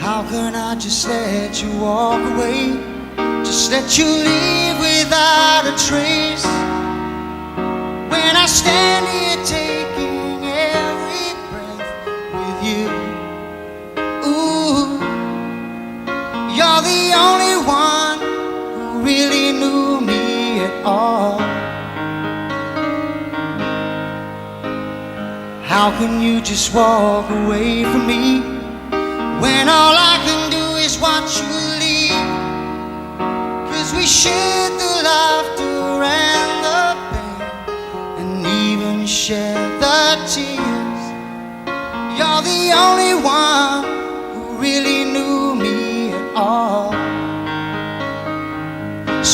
How can I just let you walk away? Just let you leave without a trace. When I stand here taking every breath with you. Ooh, you're the only one who really knew me at all. How can you just walk away from me when all I can do is watch you leave? 'Cause we shared the laughter and